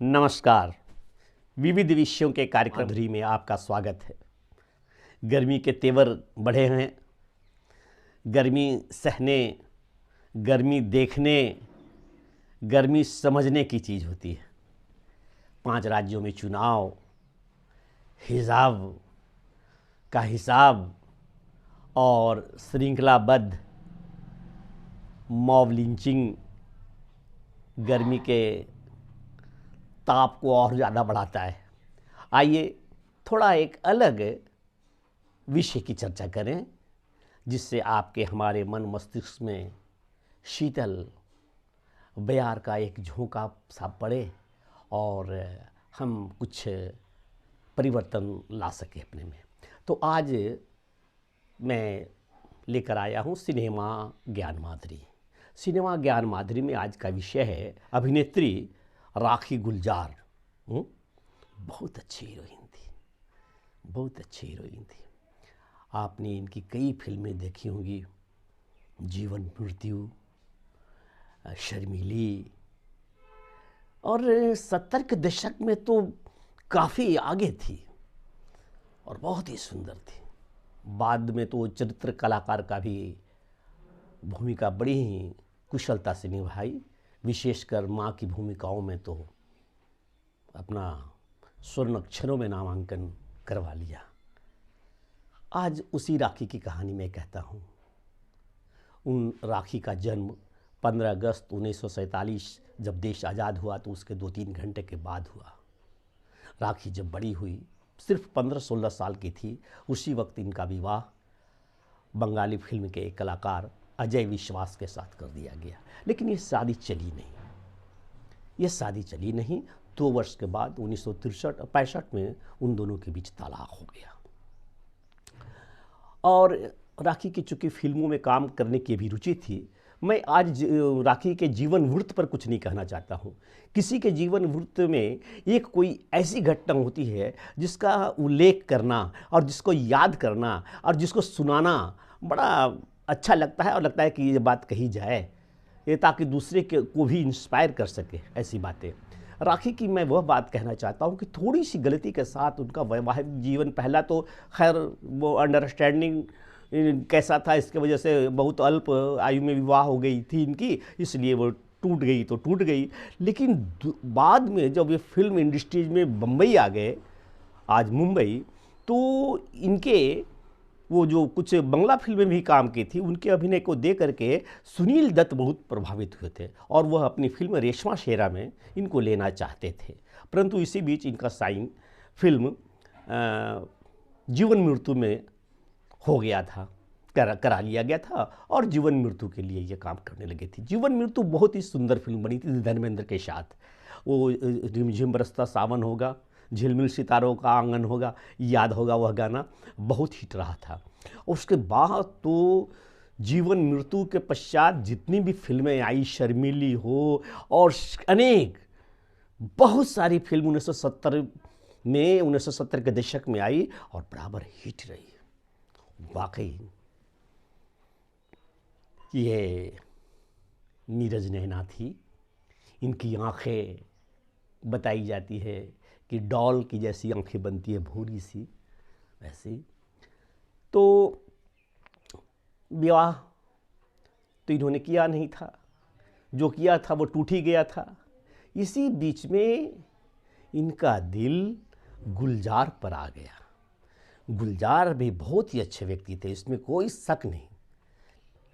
नमस्कार। विविध विषयों के कार्यक्रम माधुरी में आपका स्वागत है। गर्मी के तेवर बढ़े हैं। गर्मी सहने, गर्मी देखने, गर्मी समझने की चीज़ होती है। 5 राज्यों में चुनाव, हिजाब का हिसाब और श्रृंखलाबद्ध मॉब लिंचिंग गर्मी के ताप को और ज़्यादा बढ़ाता है। आइए थोड़ा एक अलग विषय की चर्चा करें, जिससे आपके हमारे मन मस्तिष्क में शीतल बयार का एक झोंका सा पड़े और हम कुछ परिवर्तन ला सकें अपने में। तो आज मैं लेकर आया हूँ सिनेमा ज्ञान माधुरी। सिनेमा ज्ञान माधुरी में आज का विषय है अभिनेत्री राखी गुलजार। बहुत अच्छी हीरोइन थी, बहुत अच्छी हीरोइन थी। आपने इनकी कई फिल्में देखी होंगी, जीवन मृत्यु, शर्मीली, और 70 के दशक में तो काफ़ी आगे थी और बहुत ही सुंदर थी। बाद में तो चरित्र कलाकार का भी भूमिका बड़ी ही कुशलता से निभाई, विशेषकर माँ की भूमिकाओं में तो अपना स्वर्ण अक्षरों में नामांकन करवा लिया। आज उसी राखी की कहानी मैं कहता हूँ। उन राखी का जन्म 15 अगस्त 1947 जब देश आज़ाद हुआ तो उसके 2-3 घंटे के बाद हुआ। राखी जब बड़ी हुई, सिर्फ 15-16 साल की थी, उसी वक्त इनका विवाह बंगाली फिल्म के एक कलाकार अजय विश्वास के साथ कर दिया गया। लेकिन ये शादी चली नहीं। 2 वर्ष के बाद 1963-65 में उन दोनों के बीच तलाक हो गया। और राखी की चूँकि फिल्मों में काम करने की भी रुचि थी, मैं आज राखी के जीवन वृत्त पर कुछ नहीं कहना चाहता हूँ। किसी के जीवन वृत्त में एक कोई ऐसी घटना होती है जिसका उल्लेख करना और जिसको याद करना और जिसको सुनाना बड़ा अच्छा लगता है, और लगता है कि ये बात कही जाए, ये ताकि दूसरे को भी इंस्पायर कर सके ऐसी बातें। राखी की मैं वह बात कहना चाहता हूँ कि थोड़ी सी गलती के साथ उनका वैवाहिक जीवन, पहला तो खैर वो अंडरस्टैंडिंग कैसा था, इसके वजह से बहुत अल्प आयु में विवाह हो गई थी इनकी, इसलिए वो टूट गई। लेकिन बाद में जब ये फिल्म इंडस्ट्रीज में बम्बई आ गए, आज मुंबई, तो इनके वो जो कुछ बंगला फिल्में भी काम की थी, उनके अभिनय को देख करके सुनील दत्त बहुत प्रभावित हुए थे और वह अपनी फिल्म रेशमा शेरा में इनको लेना चाहते थे। परंतु इसी बीच इनका साइन फिल्म जीवन मृत्यु में हो गया था, करा लिया गया था और जीवन मृत्यु के लिए ये काम करने लगे थे। जीवन मृत्यु बहुत ही सुंदर फिल्म बनी थी धर्मेंद्र के साथ। वो रिमझिम बरसता सावन होगा, झिलमिल सितारों का आंगन होगा, याद होगा वह गाना, बहुत हिट रहा था। उसके बाद तो जीवन मृत्यु के पश्चात जितनी भी फिल्में आई, शर्मीली हो और अनेक बहुत सारी फिल्म 1970 के दशक में आई और बराबर हिट रही। वाकई ये नीरज नैना थी। इनकी आंखें बताई जाती है कि डॉल की जैसी आंखें बनती है, भूरी सी वैसी। तो विवाह तो इन्होंने किया नहीं था, जो किया था वो टूट ही गया था। इसी बीच में इनका दिल गुलजार पर आ गया। गुलजार भी बहुत ही अच्छे व्यक्ति थे, इसमें कोई शक नहीं।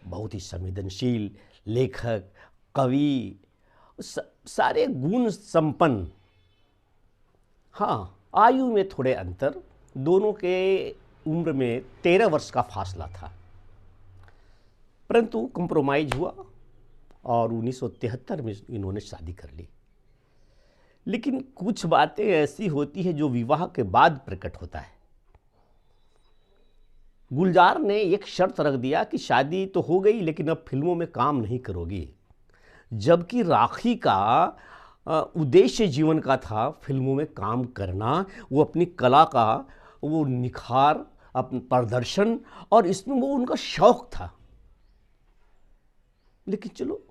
बहुत ही संवेदनशील लेखक, कवि, सारे गुण संपन्न। हाँ, आयु में थोड़े अंतर, दोनों के उम्र में 13 वर्ष का फासला था, परंतु कंप्रोमाइज हुआ और 1973 में इन्होंने शादी कर ली। लेकिन कुछ बातें ऐसी होती हैं जो विवाह के बाद प्रकट होता है। गुलजार ने एक शर्त रख दिया कि शादी तो हो गई लेकिन अब फिल्मों में काम नहीं करोगी, जबकि राखी का उद्देश्य जीवन का था फिल्मों में काम करना, वो अपनी कला का वो निखार, अपना प्रदर्शन, और इसमें वो उनका शौक था। लेकिन चलो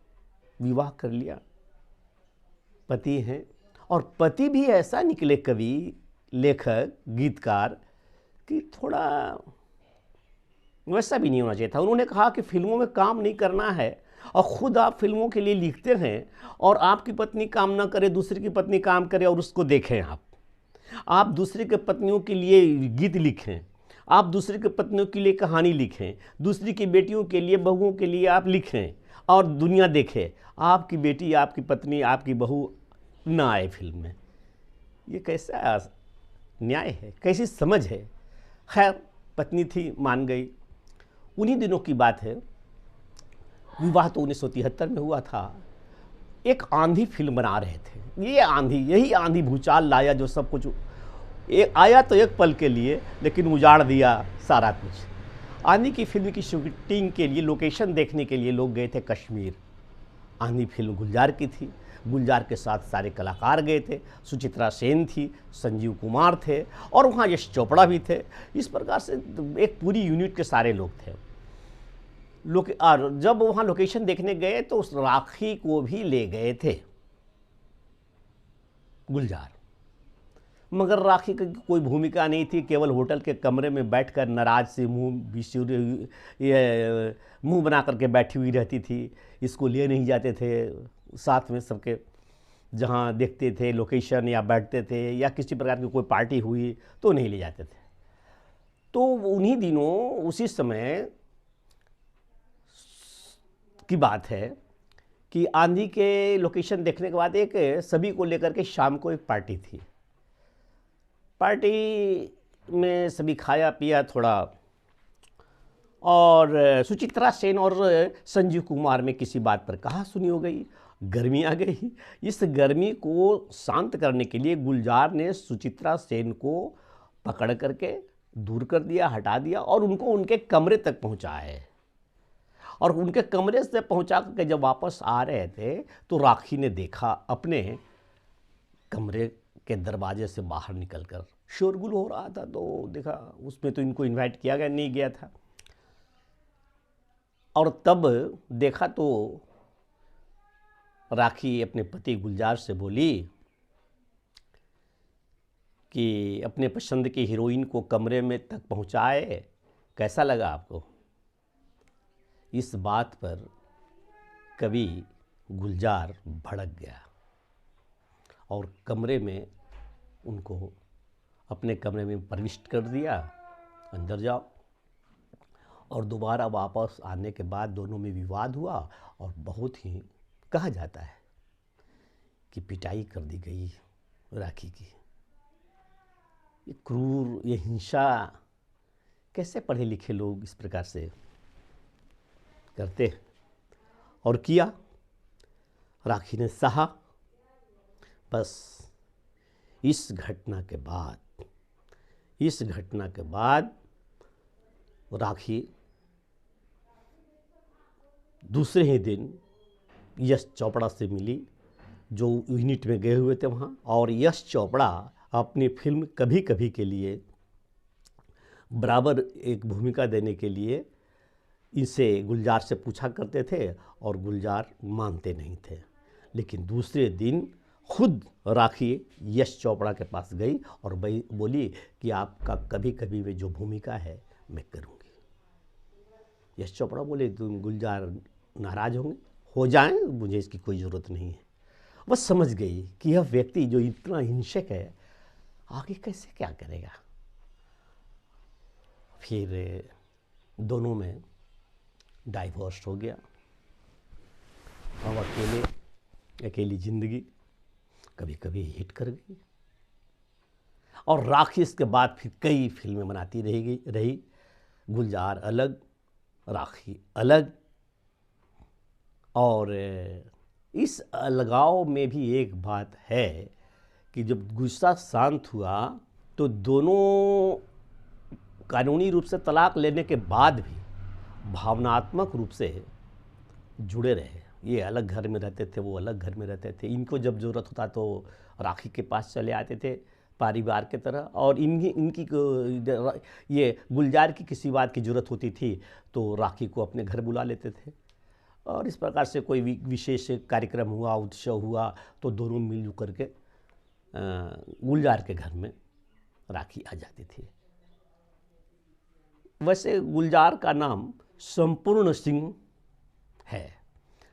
विवाह कर लिया, पति हैं और पति भी ऐसा निकले कवि, लेखक, गीतकार कि थोड़ा वैसा भी नहीं होना चाहिए था। उन्होंने कहा कि फिल्मों में काम नहीं करना है और ख़ुद आप फिल्मों के लिए लिखते हैं और आपकी पत्नी काम ना करे, दूसरे की पत्नी काम करे और उसको देखें। आप दूसरे के पत्नियों के लिए गीत लिखें, आप दूसरे के पत्नियों के लिए कहानी लिखें, दूसरी की बेटियों के लिए, बहुओं के लिए आप लिखें और दुनिया देखे। आपकी बेटी, आपकी पत्नी, आपकी बहू ना आए फिल्म में। ये कैसा न्याय है, कैसी समझ है। खैर, पत्नी थी, मान गई। उन्हीं दिनों की बात है, विवाह तो 1973 में हुआ था। एक आंधी फिल्म बना रहे थे। ये आंधी, यही आंधी भूचाल लाया जो सब कुछ आया तो एक पल के लिए, लेकिन उजाड़ दिया सारा कुछ। आंधी की फिल्म की शूटिंग के लिए, लोकेशन देखने के लिए लोग गए थे कश्मीर। आंधी फिल्म गुलजार की थी। गुलजार के साथ सारे कलाकार गए थे। सुचित्रा सेन थी, संजीव कुमार थे और वहाँ यश चोपड़ा भी थे। इस प्रकार से एक पूरी यूनिट के सारे लोग थे। और जब वहाँ लोकेशन देखने गए तो उस राखी को भी ले गए थे गुलजार, मगर राखी की कोई भूमिका नहीं थी। केवल होटल के कमरे में बैठकर नाराज से मुंह बना करके बैठी हुई रहती थी। इसको ले नहीं जाते थे साथ में सबके, जहाँ देखते थे लोकेशन या बैठते थे या किसी प्रकार की कोई पार्टी हुई तो नहीं ले जाते थे। तो उन्हीं दिनों, उसी समय की बात है कि आंधी के लोकेशन देखने के बाद एक सभी को लेकर के शाम को एक पार्टी थी। पार्टी में सभी खाया पिया थोड़ा, और सुचित्रा सेन और संजीव कुमार में किसी बात पर कहा सुनी हो गई। गर्मी आ गई। इस गर्मी को शांत करने के लिए गुलजार ने सुचित्रा सेन को पकड़ करके दूर कर दिया, हटा दिया और उनको उनके कमरे तक पहुंचाए। और उनके कमरे से पहुंचा करके जब वापस आ रहे थे तो राखी ने देखा अपने कमरे के दरवाजे से बाहर निकलकर शोरगुल हो रहा था। तो देखा, उसमें तो इनको इनवाइट किया गया नहीं गया था। और तब देखा तो राखी अपने पति गुलजार से बोली कि अपने पसंद की हीरोइन को कमरे में तक पहुंचाए, कैसा लगा आपको? इस बात पर कवि गुलजार भड़क गया और कमरे में उनको अपने कमरे में प्रविष्ट कर दिया, अंदर जाओ। और दोबारा वापस आने के बाद दोनों में विवाद हुआ और बहुत ही, कहा जाता है कि पिटाई कर दी गई राखी की। ये क्रूर, ये हिंसा, कैसे पढ़े लिखे लोग इस प्रकार से करते हैं? और किया। राखी ने सहा। बस इस घटना के बाद राखी दूसरे ही दिन यश चोपड़ा से मिली, जो यूनिट में गए हुए थे वहाँ। और यश चोपड़ा अपनी फिल्म कभी कभी के लिए बराबर एक भूमिका देने के लिए इनसे, गुलजार से पूछा करते थे और गुलजार मानते नहीं थे। लेकिन दूसरे दिन खुद राखी यश चोपड़ा के पास गई और बोली कि आपका कभी कभी में जो भूमिका है मैं करूँगी। यश चोपड़ा बोले, तुम गुलजार नाराज़ होंगे, हो जाएं, मुझे इसकी कोई ज़रूरत नहीं है। वह समझ गई कि यह व्यक्ति जो इतना हिंसक है आगे कैसे क्या करेगा। फिर दोनों में डाइवोर्स हो गया। अब अकेली जिंदगी कभी कभी हिट कर गई। और राखी इसके बाद फिर कई फिल्में बनाती रही। गुलजार अलग, राखी अलग। और इस अलगाव में भी एक बात है कि जब गुस्सा शांत हुआ तो दोनों कानूनी रूप से तलाक लेने के बाद भी भावनात्मक रूप से जुड़े रहे। ये अलग घर में रहते थे, वो अलग घर में रहते थे। इनको जब ज़रूरत होता तो राखी के पास चले आते थे परिवार के तरह, और इनकी ये गुलजार की किसी बात की ज़रूरत होती थी तो राखी को अपने घर बुला लेते थे। और इस प्रकार से कोई विशेष कार्यक्रम हुआ, उत्सव हुआ तो दोनों मिलजुल करके गुलजार के घर में राखी आ जाती थी। वैसे गुलजार का नाम संपूर्ण सिंह है,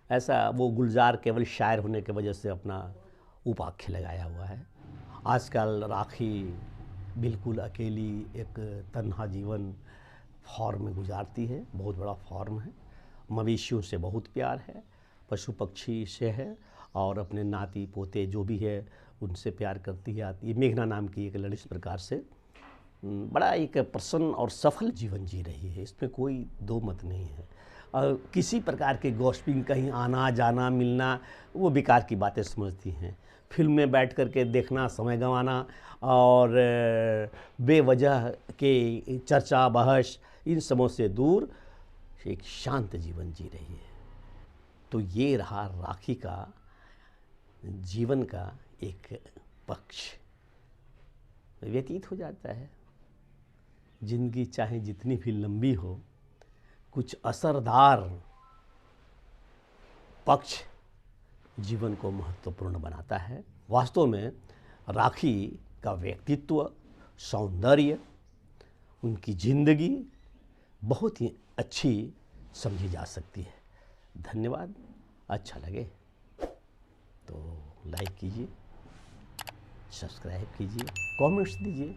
ऐसा वो गुलजार केवल शायर होने की वजह से अपना उपाख्य लगाया हुआ है। आजकल राखी बिल्कुल अकेली एक तन्हा जीवन फॉर्म में गुजारती है, बहुत बड़ा फॉर्म है। मवेशियों से बहुत प्यार है, पशु पक्षी से है, और अपने नाती पोते जो भी है उनसे प्यार करती है। ये मेघना नाम की एक लड़की इस प्रकार से बड़ा एक प्रसन्न और सफल जीवन जी रही है, इसमें कोई दो मत नहीं है। और किसी प्रकार के गॉसिपिंग, कहीं आना जाना मिलना, वो बेकार की बातें समझती हैं। फिल्म में बैठ कर के देखना, समय गंवाना और बेवजह के चर्चा बहस, इन सबों से दूर एक शांत जीवन जी रही है। तो ये रहा राखी का जीवन का एक पक्ष। व्यतीत हो जाता है जिंदगी चाहे जितनी भी लंबी हो, कुछ असरदार पक्ष जीवन को महत्वपूर्ण बनाता है। वास्तव में राखी का व्यक्तित्व, सौंदर्य, उनकी जिंदगी बहुत ही अच्छी समझी जा सकती है। धन्यवाद। अच्छा लगे तो लाइक कीजिए, सब्सक्राइब कीजिए, कमेंट्स दीजिए।